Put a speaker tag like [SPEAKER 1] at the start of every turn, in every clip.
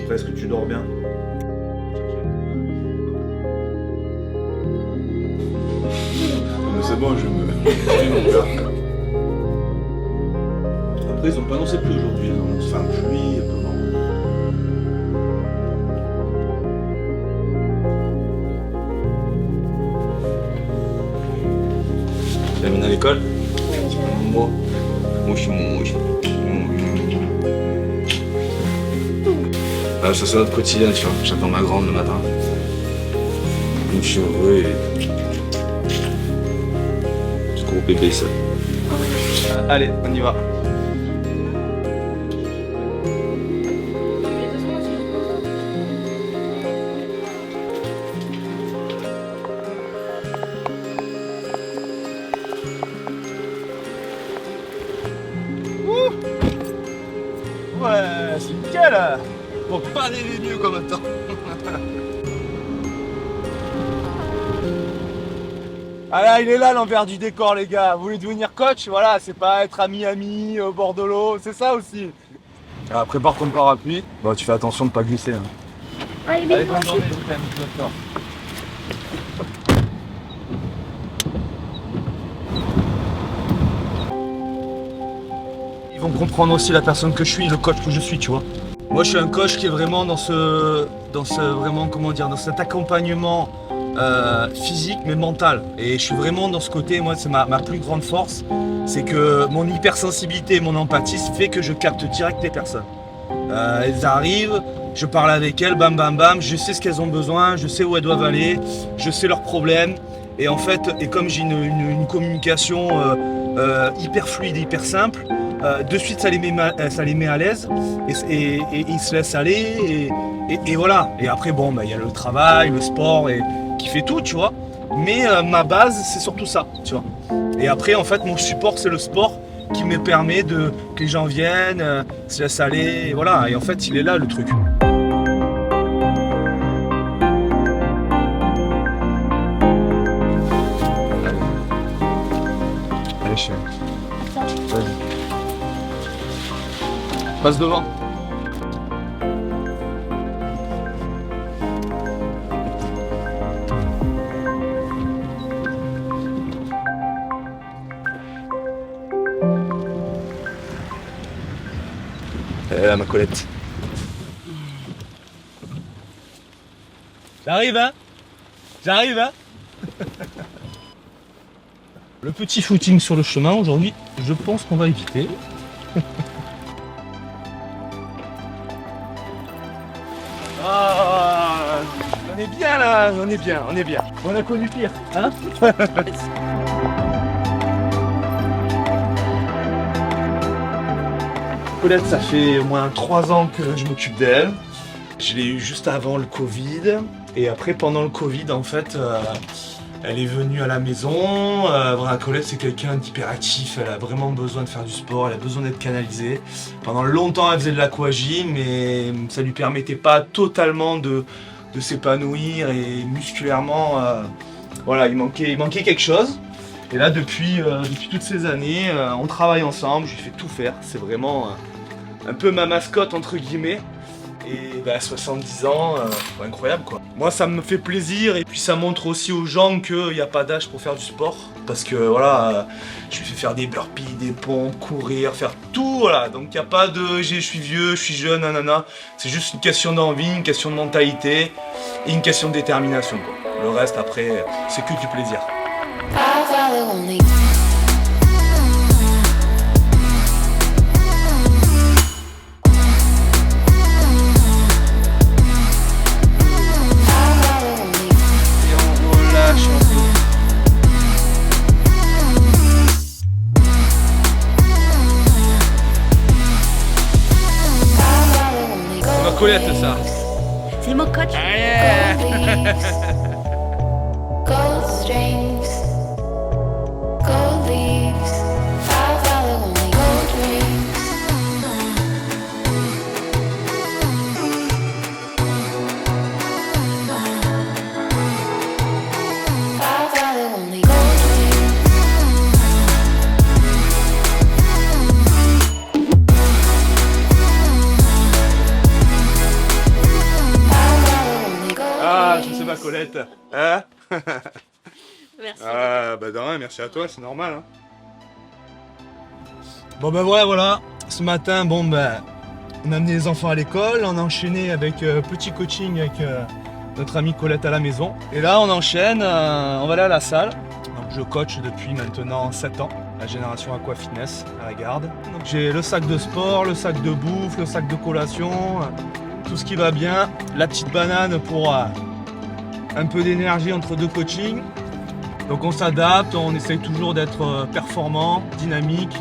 [SPEAKER 1] Après, est-ce que tu dors bien? Mais c'est bon, je me... Après, ils ont pas annoncé plus aujourd'hui, enfin pluie, comment... Tu l'amènes à l'école? Moi. Mouchi. Ça c'est notre quotidien, tu vois. J'attends ma grande le matin. Je suis heureux et... Ce gros bébé ça. Allez, on y va. Ouais, c'est nickel. Bon, pas des mieux comme temps. Ah là, il est là l'envers du décor, les gars. Vous voulez devenir coach? Voilà, c'est pas être à Miami, au bord de l'eau, c'est ça aussi. Alors, prépare ton parapluie. Bon, tu fais attention de pas glisser. Hein.
[SPEAKER 2] Allez,
[SPEAKER 1] Bonne journée, Ils vont comprendre aussi la personne que je suis, le coach que je suis, tu vois. Moi, je suis un coach qui est vraiment dans cet accompagnement physique mais mental. Et je suis vraiment dans ce côté, moi, c'est ma plus grande force, c'est que mon hypersensibilité et mon empathie fait que je capte direct les personnes. Elles arrivent, je parle avec elles, bam bam bam, je sais ce qu'elles ont besoin, je sais où elles doivent aller, je sais leurs problèmes. Et en fait, et comme j'ai une communication hyper fluide, hyper simple, de suite ça les met à l'aise et ils se laissent aller et voilà. Et après bon, bah, y a le travail, le sport qui fait tout, tu vois. Mais ma base c'est surtout ça, tu vois. Et après en fait mon support c'est le sport qui me permet que les gens viennent, se laissent aller, et voilà. Et en fait il est là le truc. Allez chérie. Vas-y. Passe devant. Elle est là, ma Colette. J'arrive, hein? J'arrive, hein? Le petit footing sur le chemin aujourd'hui, je pense qu'on va éviter. Ah, on est bien là, on est bien. On a connu pire, hein? Colette, ça fait au moins 3 ans que je m'occupe d'elle. Je l'ai eu juste avant le Covid. Et après, pendant le Covid, en fait, elle est venue à la maison. Voilà, Colette, c'est quelqu'un d'hyperactif. Elle a vraiment besoin de faire du sport. Elle a besoin d'être canalisée. Pendant longtemps, elle faisait de l'aquagym, mais ça lui permettait pas totalement de s'épanouir. Et musculairement, voilà, il manquait quelque chose. Et là, depuis toutes ces années, on travaille ensemble. Je lui fais tout faire. C'est vraiment un peu ma mascotte, entre guillemets. Et bah, 70 ans, incroyable quoi. Moi ça me fait plaisir et puis ça montre aussi aux gens qu'il n'y a pas d'âge pour faire du sport. Parce que voilà, je lui fais faire des burpees, des pompes, courir, faire tout, voilà. Donc il n'y a pas de je suis vieux, je suis jeune, nanana. C'est juste une question d'envie, une question de mentalité et une question de détermination quoi. Le reste après, c'est que du plaisir. Colette ça.
[SPEAKER 2] C'est mon coach.
[SPEAKER 3] Gold strings, gold leaves, I follow only gold rings. I follow only gold rings.
[SPEAKER 1] ma Colette. Hein?
[SPEAKER 2] Merci.
[SPEAKER 1] Ah, bah de rien, merci à toi, c'est normal. Hein. Bon ben voilà. Ce matin, on a amené les enfants à l'école, on a enchaîné avec petit coaching avec notre amie Colette à la maison. Et là, on enchaîne, on va aller à la salle. Donc je coach depuis maintenant 7 ans, la génération Aqua Fitness à la Garde. Donc j'ai le sac de sport, le sac de bouffe, le sac de collation, tout ce qui va bien. La petite banane pour un peu d'énergie entre deux coachings. Donc on s'adapte, on essaye toujours d'être performant, dynamique,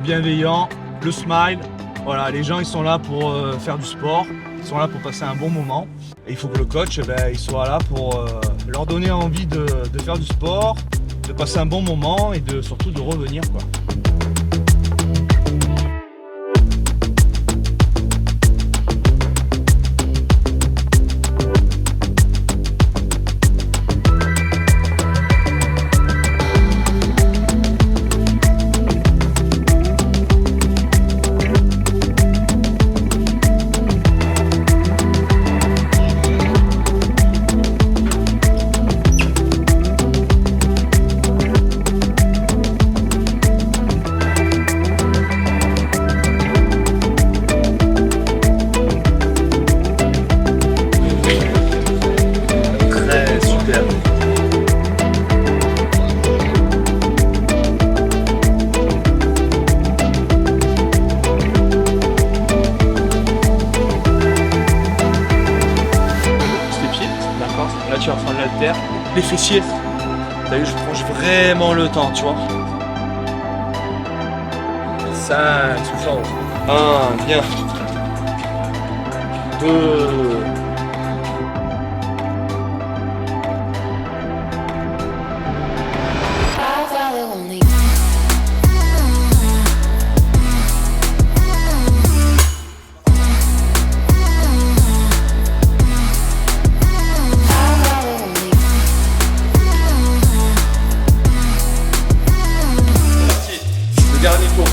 [SPEAKER 1] bienveillant, le smile. Voilà, les gens ils sont là pour faire du sport, ils sont là pour passer un bon moment. Et il faut que le coach il soit là pour leur donner envie de faire du sport, de passer un bon moment et surtout de revenir quoi. Là tu vas prendre l'haltère, les fessiers. T'as vu, je prends vraiment le temps, tu vois. 5, souffle en haut. 1, bien. 2.
[SPEAKER 3] I follow only.
[SPEAKER 1] Le dernier tour.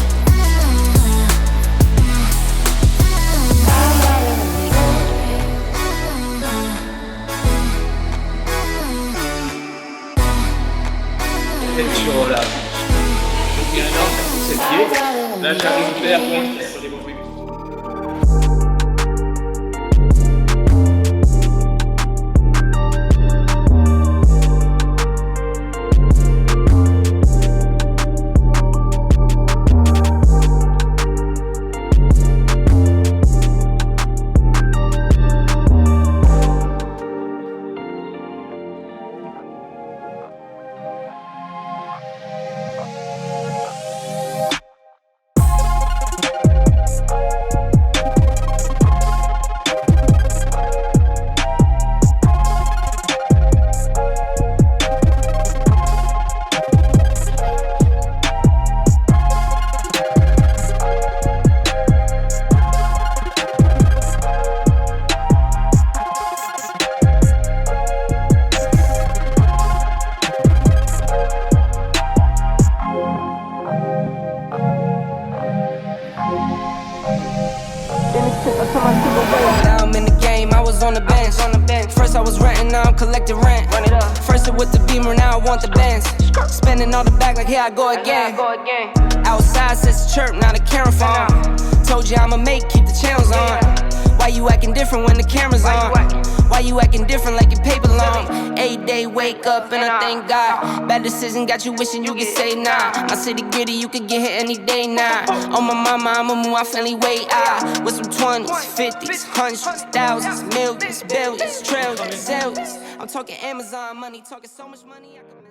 [SPEAKER 1] Et tu relâches. Je tiens énorme, c'est le pied. Là j'arrive vers sur les bons trucs.
[SPEAKER 4] Now I'm in the game, I was on the bench. First I was renting, now I'm collecting rent. First it with the Beamer, now I want the Benz. Spending all the back like here I go again. Outside says the chirp, now the camera phone. Told you I'ma make, keep the channels on. Why you acting different when the camera's on? Why you acting different like your paper long? 8 day wake up and I thank God. Bad decision got you wishing you could say nah. My city gritty, you could get hit any day now. On my mama, I'ma move my family way out. With some 20s, 50s, hundreds, thousands, millions, billions, trillions, zillions. I'm talking Amazon money, talking so much money I could